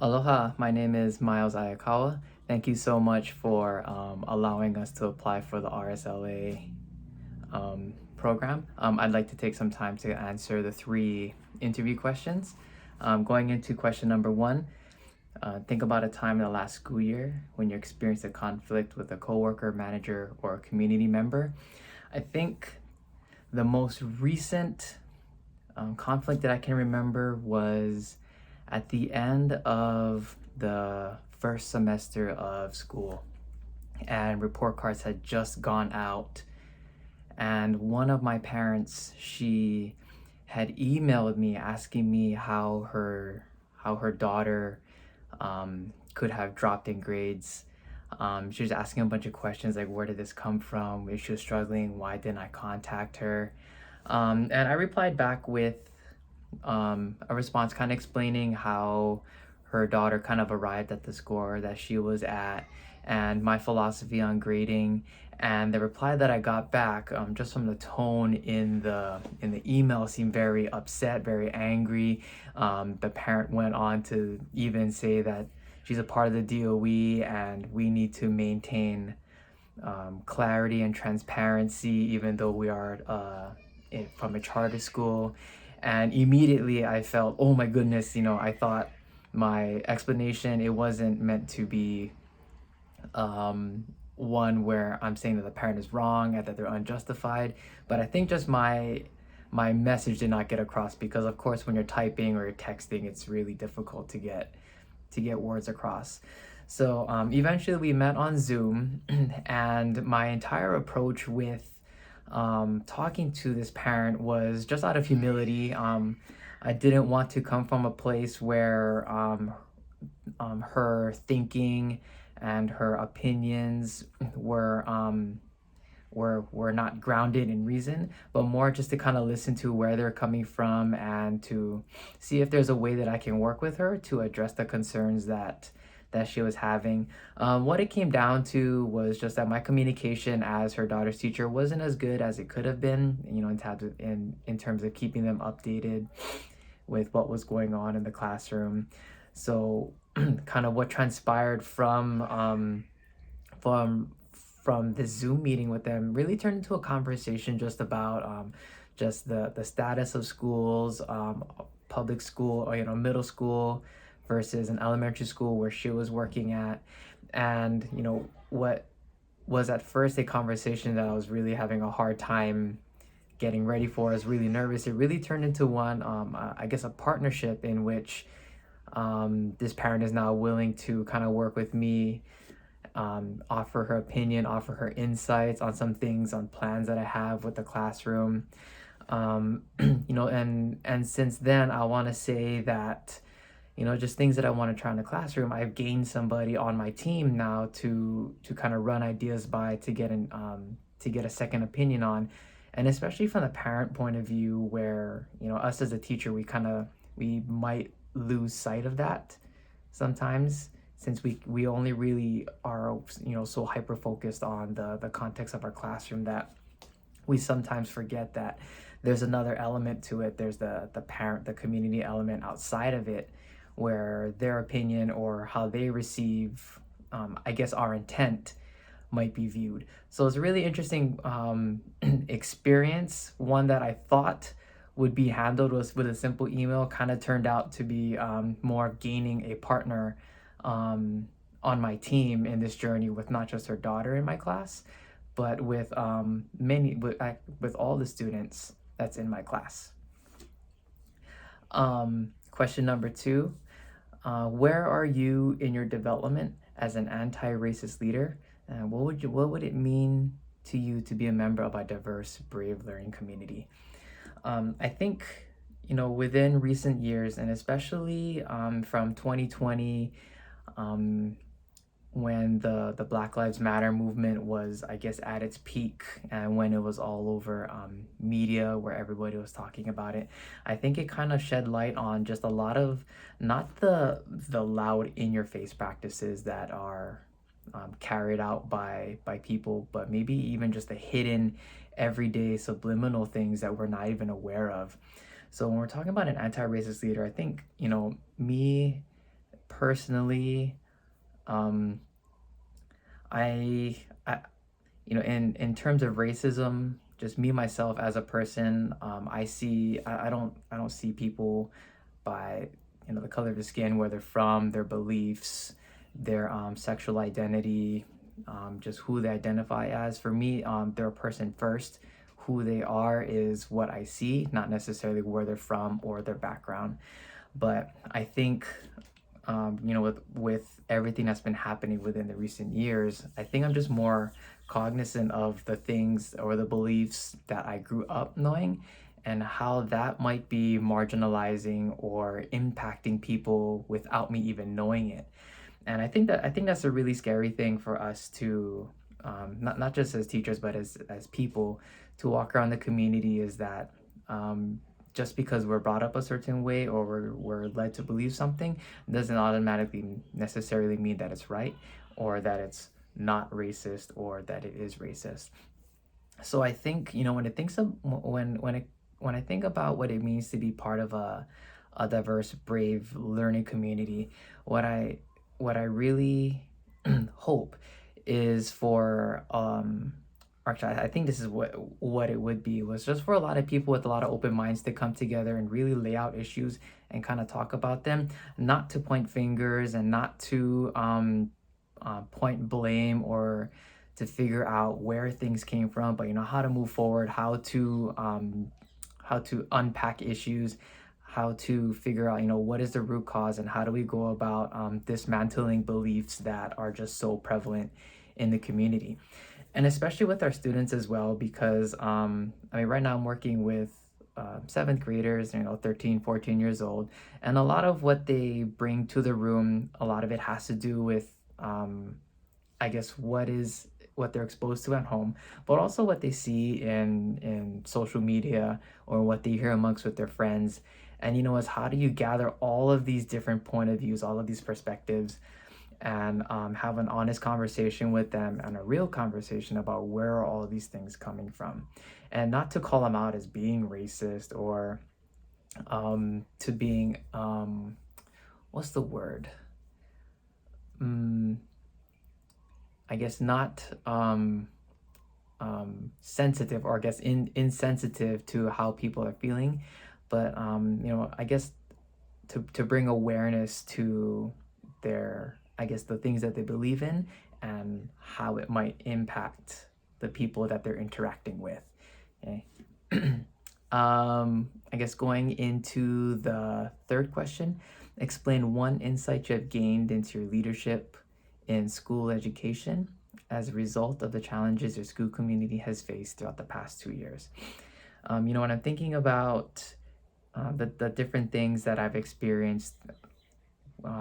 Aloha, my name is Myles Ayakawa. Thank you so much for allowing us to apply for the RSLA program. I'd like to take some time to answer the three interview questions. Going into question number one, think about a time in the last school year when you experienced a conflict with a coworker, manager, or a community member. I think the most recent conflict that I can remember was at the end of the first semester of school, and report cards had just gone out. And one of my parents, she had emailed me asking me how her daughter could have dropped in grades. She was asking a bunch of questions like, where did this come from? If she was struggling, why didn't I contact her? And I replied back with a response kind of explaining how her daughter kind of arrived at the score that she was at and my philosophy on grading. And the reply that I got back, just from the tone in the email, seemed very upset, very angry. The parent went on to even say that she's a part of the DOE and we need to maintain clarity and transparency, even though we are from a charter school. And immediately I felt, oh my goodness, I thought my explanation, it wasn't meant to be one where I'm saying that the parent is wrong and that they're unjustified. But I think just my message did not get across because, of course, when you're typing or you're texting, it's really difficult to get words across. So eventually we met on Zoom, and my entire approach with talking to this parent was just out of humility. I didn't want to come from a place where her thinking and her opinions were not grounded in reason, but more just to kind of listen to where they're coming from and to see if there's a way that I can work with her to address the concerns that she was having. What it came down to was just that my communication as her daughter's teacher wasn't as good as it could have been, in terms of keeping them updated with what was going on in the classroom. So kind of what transpired from this Zoom meeting with them really turned into a conversation just about just the status of schools, public school or middle school versus an elementary school where she was working at. And what was at first a conversation that I was really having a hard time getting ready for, I was really nervous, it really turned into one, I guess, a partnership in which this parent is now willing to kind of work with me, offer her opinion, offer her insights on some things, on plans that I have with the classroom. And since then, I want to say that, just things that I want to try in the classroom, I've gained somebody on my team now to kind of run ideas by, to get a second opinion on. And especially from the parent point of view, where us as a teacher, we might lose sight of that sometimes, since we only really are so hyper focused on the context of our classroom that we sometimes forget that there's another element to it. There's the parent, the community element outside of it, where their opinion or how they receive, I guess, our intent might be viewed. So it's a really interesting experience, one that I thought would be handled with a simple email, kind of turned out to be more of gaining a partner on my team in this journey, with not just her daughter in my class, but with with all the students that's in my class. Question number two, where are you in your development as an anti-racist leader? And what would it mean to you to be a member of a diverse, brave learning community? I think, within recent years, and especially from 2020, when the Black Lives Matter movement was, I guess, at its peak, and when it was all over media where everybody was talking about it, I think it kind of shed light on just a lot of, not the loud in-your-face practices that are carried out by people, but maybe even just the hidden, everyday, subliminal things that we're not even aware of. So when we're talking about an anti-racist leader, I think, me personally, um, I in terms of racism, just me myself as a person, I don't see people by the color of the skin, where they're from, their beliefs, their sexual identity, just who they identify as. For me, they're a person first. Who they are is what I see, not necessarily where they're from or their background. But I think, with everything that's been happening within the recent years, I think I'm just more cognizant of the things or the beliefs that I grew up knowing, and how that might be marginalizing or impacting people without me even knowing it. And I think that's a really scary thing for us to, not just as teachers, but as people, to walk around the community, is that, just because we're brought up a certain way, or we're led to believe something, doesn't automatically necessarily mean that it's right, or that it's not racist, or that it is racist. So I think, when I think about what it means to be part of a diverse, brave learning community, what I really hope is for, actually, I think this is what it would be, was just for a lot of people with a lot of open minds to come together and really lay out issues and kind of talk about them, not to point fingers, and not to point blame, or to figure out where things came from, but how to move forward, how to unpack issues, how to figure out what is the root cause, and how do we go about dismantling beliefs that are just so prevalent in the community. And especially with our students as well, because right now I'm working with seventh graders, 13, 14 years old, and a lot of what they bring to the room, a lot of it has to do with, I guess, what they're exposed to at home, but also what they see in social media, or what they hear amongst with their friends. And is, how do you gather all of these different point of views, all of these perspectives, and have an honest conversation with them, and a real conversation about where are all these things coming from, and not to call them out as being racist, or to being, what's the word? I guess not sensitive, or I guess insensitive to how people are feeling, but I guess to bring awareness to their, I guess, the things that they believe in, and how it might impact the people that they're interacting with. Okay. I guess going into the third question, explain one insight you have gained into your leadership in school education as a result of the challenges your school community has faced throughout the past 2 years. When I'm thinking about the different things that I've experienced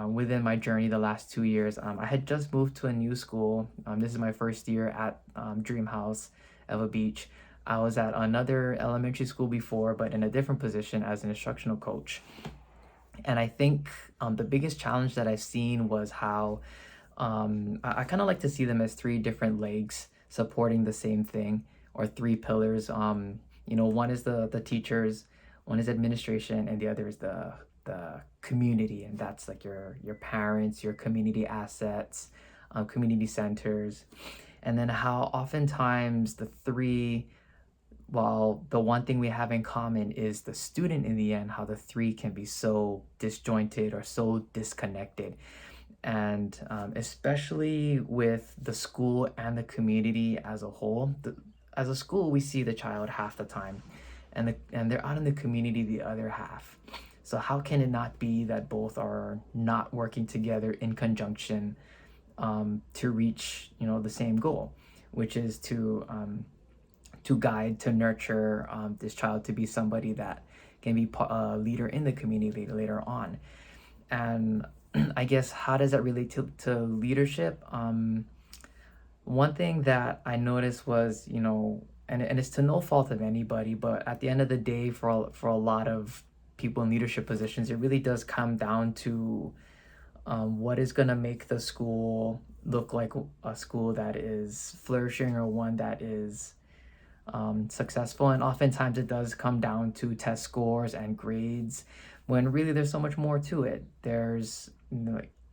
within my journey the last 2 years, I had just moved to a new school. This is my first year at Dream House, Eva Beach. I was at another elementary school before, but in a different position as an instructional coach. And I think the biggest challenge that I've seen was how I kind of like to see them as three different legs supporting the same thing, or three pillars. One is the teachers, one is administration, and the other is the community, and that's like your parents, your community assets, community centers. And then how oftentimes the three, while the one thing we have in common is the student in the end, how the three can be so disjointed or so disconnected. And especially with the school and the community as a whole, as a school, we see the child half the time, and they're out in the community the other half. So how can it not be that both are not working together in conjunction to reach the same goal, which is to guide, to nurture this child to be somebody that can be a leader in the community later on. And I guess, how does that relate to leadership? One thing that I noticed was, and it's to no fault of anybody, but at the end of the day, for a lot of people in leadership positions, it really does come down to what is going to make the school look like a school that is flourishing, or one that is successful. And oftentimes it does come down to test scores and grades, when really there's so much more to it. There's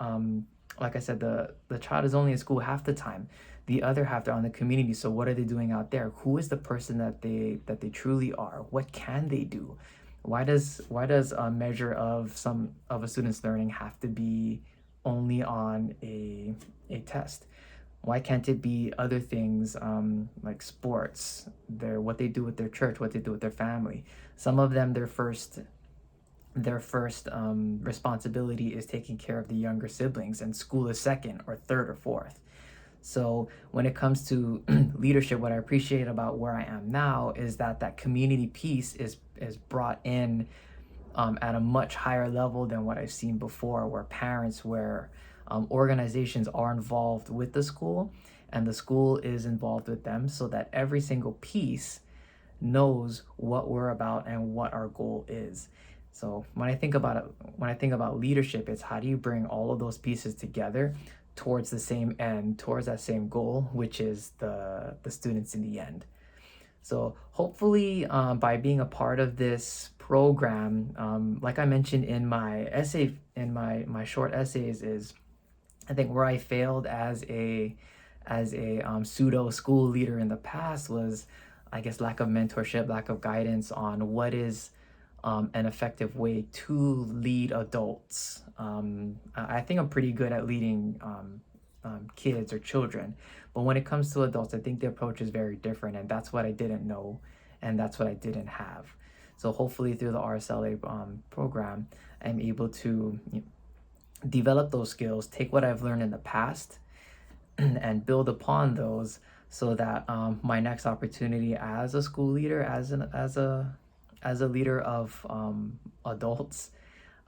like I said, the child is only in school half the time. The other half they're on the community. So what are they doing out there? Who is the person that they truly are? What can they do? Why does a measure of a student's learning have to be only on a test? Why can't it be other things, like sports, what they do with their church, what they do with their family? Some of them, their first responsibility is taking care of the younger siblings, and school is second or third or fourth. So when it comes to leadership, what I appreciate about where I am now is that community piece is brought in at a much higher level than what I've seen before, where organizations are involved with the school, and the school is involved with them, so that every single piece knows what we're about and what our goal is. So when I think about it, when I think about leadership, it's how do you bring all of those pieces together towards the same end, towards that same goal, which is the students in the end. So hopefully, by being a part of this program, like I mentioned in my essay, in my short essays, is I think where I failed as a pseudo school leader in the past was, I guess, lack of mentorship, lack of guidance on what is an effective way to lead adults. I think I'm pretty good at leading kids or children, but when it comes to adults, I think the approach is very different, and that's what I didn't know, and that's what I didn't have. So hopefully, through the RSLA program, I'm able to develop those skills, take what I've learned in the past, and build upon those, so that my next opportunity as a school leader, as a leader of adults,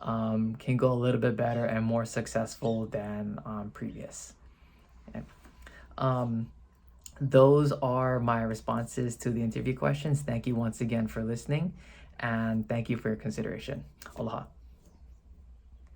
can go a little bit better and more successful than previous. Yeah. Those are my responses to the interview questions. Thank you once again for listening, and thank you for your consideration. Aloha.